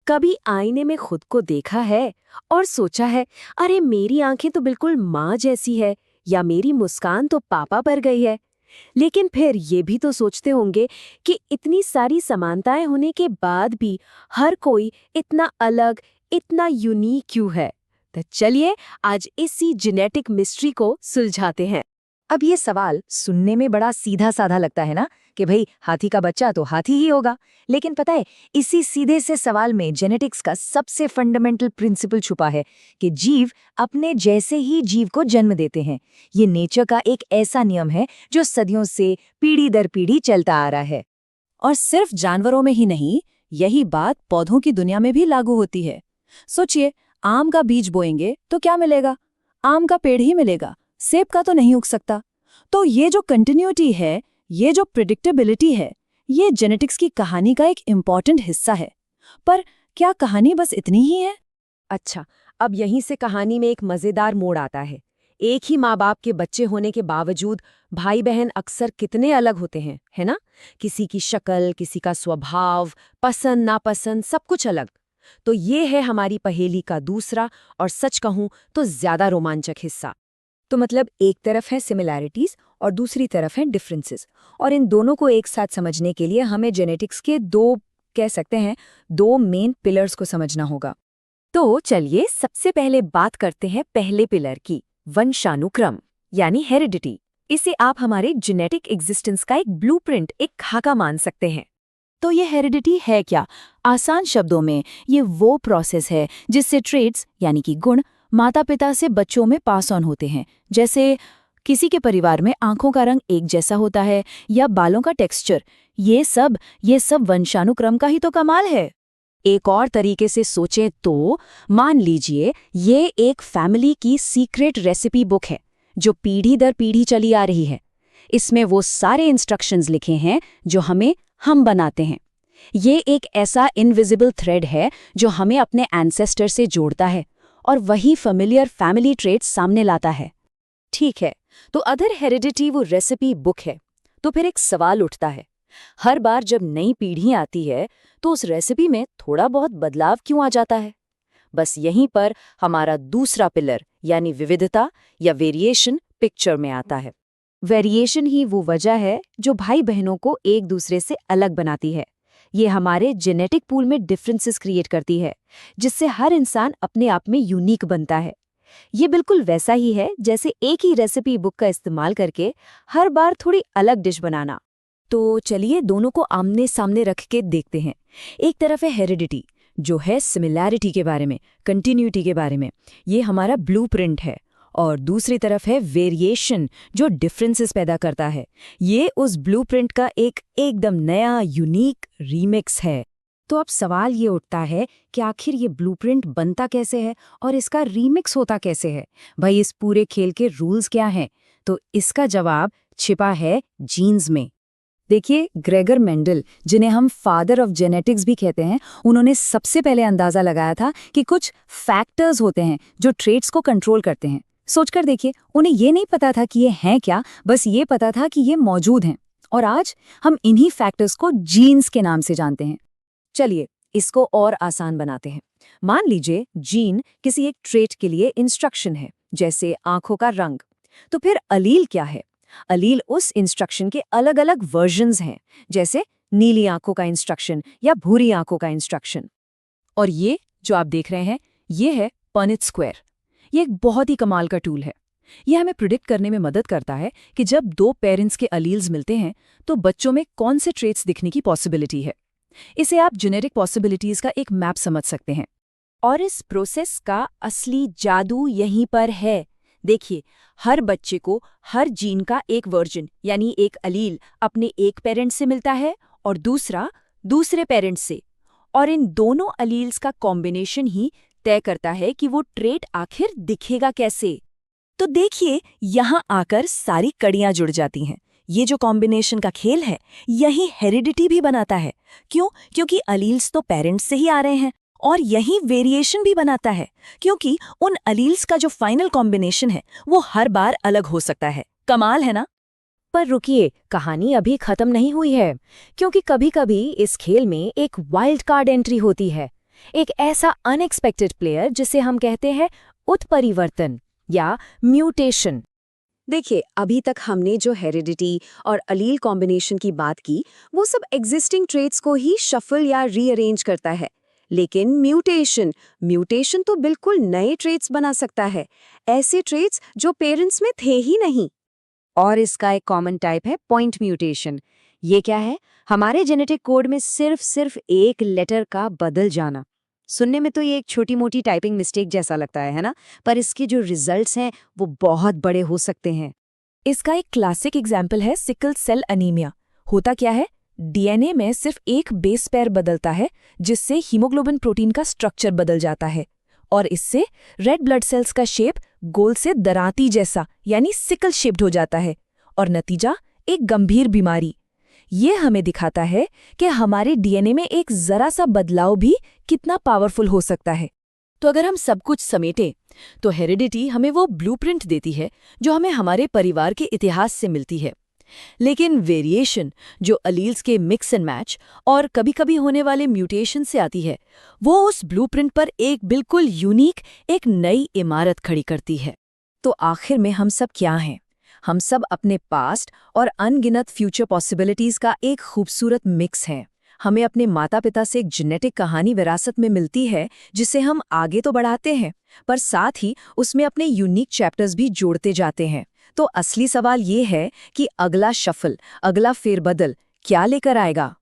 कभी आईने में खुद को देखा है और सोचा है, अरे मेरी आंखें तो बिल्कुल माँ जैसी है, या मेरी मुस्कान तो पापा पर गई है। लेकिन फिर ये भी तो सोचते होंगे कि इतनी सारी समानताएं होने के बाद भी हर कोई इतना अलग, इतना यूनिक क्यों है। तो चलिए आज इसी जेनेटिक मिस्ट्री को सुलझाते हैं। अब ये सवाल सुनने में बड़ा सीधा साधा लगता है ना, कि भाई हाथी का बच्चा तो हाथी ही होगा। लेकिन पता है, इसी सीधे से सवाल में जेनेटिक्स का सबसे फंडामेंटल प्रिंसिपल छुपा है कि जीव अपने जैसे ही जीव को जन्म देते हैं। ये नेचर का एक ऐसा नियम है जो सदियों से पीढ़ी दर पीढ़ी चलता आ रहा है। और सिर्फ जानवरों में ही नहीं, यही बात पौधों की दुनिया में भी लागू होती है। सोचिए, आम का बीज बोएंगे तो क्या मिलेगा? आम का पेड़ ही मिलेगा, सेब का तो नहीं उग सकता। तो ये जो कंटिन्यूटी है, ये जो प्रिडिक्टेबिलिटी है, ये जेनेटिक्स की कहानी का एक इम्पॉर्टेंट हिस्सा है। पर क्या कहानी बस इतनी ही है? अच्छा, अब यहीं से कहानी में एक मजेदार मोड़ आता है। एक ही माँ बाप के बच्चे होने के बावजूद भाई बहन अक्सर कितने अलग होते हैं, है ना? किसी की शक्ल, किसी का स्वभाव, पसंद नापसंद, सब कुछ अलग। तो ये है हमारी पहेली का दूसरा और सच कहूं तो ज्यादा रोमांचक हिस्सा। तो मतलब एक तरफ है सिमिलैरिटीज और दूसरी तरफ है डिफरेंसेस, और इन दोनों को एक साथ समझने के लिए हमें जेनेटिक्स के दो मेन पिलर्स को समझना होगा। तो चलिए सबसे पहले बात करते हैं पहले पिलर की, वंशानुक्रम यानी हेरिडिटी। इसे आप हमारे जेनेटिक एग्जिस्टेंस का एक ब्लूप्रिंट, एक खाका मान सकते हैं। तो ये हेरिडिटी है क्या? आसान शब्दों में ये वो प्रोसेस है जिससे ट्रेट्स यानी कि गुण माता पिता से बच्चों में पास ऑन होते हैं। जैसे किसी के परिवार में आंखों का रंग एक जैसा होता है या बालों का टेक्सचर। ये सब वंशानुक्रम का ही तो कमाल है। एक और तरीके से सोचें तो मान लीजिए ये एक फैमिली की सीक्रेट रेसिपी बुक है जो पीढ़ी दर पीढ़ी चली आ रही है। इसमें वो सारे इंस्ट्रक्शंस लिखे हैं जो हम बनाते हैं। ये एक ऐसा इनविजिबल थ्रेड है जो हमें अपने एंसेस्टर से जोड़ता है और वही फेमिलियर फैमिली ट्रेट्स सामने लाता है। ठीक है, तो अगर हेरिडिटी वो रेसिपी बुक है, तो फिर एक सवाल उठता है, हर बार जब नई पीढ़ी आती है तो उस रेसिपी में थोड़ा बहुत बदलाव क्यों आ जाता है? बस यहीं पर हमारा दूसरा पिलर यानी विविधता या वेरिएशन पिक्चर में आता है। वेरिएशन ही वो वजह है जो भाई बहनों को एक दूसरे से अलग बनाती है। ये हमारे जेनेटिक पूल में डिफरेंसेस क्रिएट करती है, जिससे हर इंसान अपने आप में यूनिक बनता है। ये बिल्कुल वैसा ही है जैसे एक ही रेसिपी बुक का इस्तेमाल करके हर बार थोड़ी अलग डिश बनाना। तो चलिए दोनों को आमने सामने रख के देखते हैं। एक तरफ है हेरिडिटी, जो है सिमिलैरिटी के बारे में, कंटिन्यूटी के बारे में, ये हमारा ब्लूप्रिंट है। और दूसरी तरफ है वेरिएशन, जो डिफरेंसेस पैदा करता है। ये उस ब्लूप्रिंट का एकदम नया यूनिक रीमिक्स है। तो अब सवाल ये उठता है कि आखिर ये ब्लूप्रिंट बनता कैसे है और इसका रीमिक्स होता कैसे है? भाई इस पूरे खेल के रूल्स क्या हैं? तो इसका जवाब छिपा है जीन्स में। देखिए, ग्रेगर मेंडल, जिन्हें हम फादर ऑफ जेनेटिक्स भी कहते हैं, उन्होंने सबसे पहले अंदाजा लगाया था कि कुछ फैक्टर्स होते हैं जो ट्रेट्स को कंट्रोल करते हैं। सोचकर देखिए, उन्हें ये नहीं पता था कि ये हैं क्या, बस ये पता था कि ये मौजूद हैं। और आज हम इन्हीं फैक्टर्स को जीन्स के नाम से जानते हैं। चलिए इसको और आसान बनाते हैं। मान लीजिए जीन किसी एक ट्रेट के लिए इंस्ट्रक्शन है, जैसे आंखों का रंग। तो फिर अलील क्या है? अलील उस इंस्ट्रक्शन के अलग अलग वर्जन्स हैं, जैसे नीली आंखों का इंस्ट्रक्शन या भूरी आंखों का इंस्ट्रक्शन। और ये जो आप देख रहे हैं, ये है पनिट स्क्वायर। ये एक बहुत ही कमाल का टूल है। ये हमें प्रिडिक्ट करने में मदद करता है कि जब दो पेरेंट्स के अलील्स मिलते हैं तो बच्चों में कौन से ट्रेट्स दिखने की पॉसिबिलिटी है। इसे आप जेनेटिक पॉसिबिलिटीज का एक मैप समझ सकते हैं। और इस प्रोसेस का असली जादू यहीं पर है। देखिए, हर बच्चे को हर जीन का एक वर्जन यानी एक अलील अपने एक पेरेंट से मिलता है और दूसरा दूसरे पेरेंट से। और इन दोनों अलील्स का कॉम्बिनेशन ही तय करता है कि वो ट्रेट आखिर दिखेगा कैसे। तो देखिए, यहाँ आकर सारी कड़ियां जुड़ जाती हैं। ये जो कॉम्बिनेशन का खेल है, यही हेरिडिटी भी बनाता है। क्यों? क्योंकि अलील्स तो पेरेंट्स से ही आ रहे हैं। और यही वेरिएशन भी बनाता है, क्योंकि उन अलील्स का जो फाइनल कॉम्बिनेशन है वो हर बार अलग हो सकता है। कमाल है ना? पर रुकिए, कहानी अभी खत्म नहीं हुई है, क्योंकि कभी-कभी इस खेल में एक वाइल्ड कार्ड एंट्री होती है। एक ऐसा अनएक्सपेक्टेड प्लेयर जिसे हम कहते हैं उत्परिवर्तन या म्यूटेशन। देखिए, अभी तक हमने जो हेरिडिटी और अलील कॉम्बिनेशन की बात की, वो सब एग्जिस्टिंग ट्रेट्स को ही शफल या रीअरेंज करता है। लेकिन म्यूटेशन तो बिल्कुल नए ट्रेट्स बना सकता है, ऐसे ट्रेट्स जो पेरेंट्स में थे ही नहीं। और इसका एक कॉमन टाइप है पॉइंट म्यूटेशन। ये क्या है? हमारे जेनेटिक कोड में सिर्फ एक लेटर का बदल जाना। सुनने में तो ये एक छोटी मोटी टाइपिंग मिस्टेक जैसा लगता है ना? पर इसके जो रिजल्ट्स हैं वो बहुत बड़े हो सकते हैं। इसका एक क्लासिक एग्जाम्पल है सिकल सेल अनीमिया। होता क्या है, डीएनए में सिर्फ एक बेस पेयर बदलता है, जिससे हीमोग्लोबिन प्रोटीन का स्ट्रक्चर बदल जाता है, और इससे रेड ब्लड सेल्स का शेप गोल से दरांती जैसा यानी सिकल शेप्ड हो जाता है, और नतीजा एक गंभीर बीमारी। ये हमें दिखाता है कि हमारे डीएनए में एक जरा सा बदलाव भी कितना पावरफुल हो सकता है। तो अगर हम सब कुछ समेटें तो हेरिडिटी हमें वो ब्लूप्रिंट देती है जो हमें हमारे परिवार के इतिहास से मिलती है। लेकिन वेरिएशन, जो अलील्स के मिक्स एंड मैच और कभी-कभी होने वाले म्यूटेशन से आती है, वो उस ब्लूप्रिंट पर एक बिल्कुल यूनिक, एक नई इमारत खड़ी करती है। तो आखिर में हम सब क्या हैं? हम सब अपने पास्ट और अनगिनत फ्यूचर पॉसिबिलिटीज का एक खूबसूरत मिक्स हैं। हमें अपने माता पिता से एक जेनेटिक कहानी विरासत में मिलती है, जिसे हम आगे तो बढ़ाते हैं, पर साथ ही उसमें अपने यूनिक चैप्टर्स भी जोड़ते जाते हैं। तो असली सवाल ये है कि अगला शफल, अगला फेरबदल क्या लेकर आएगा?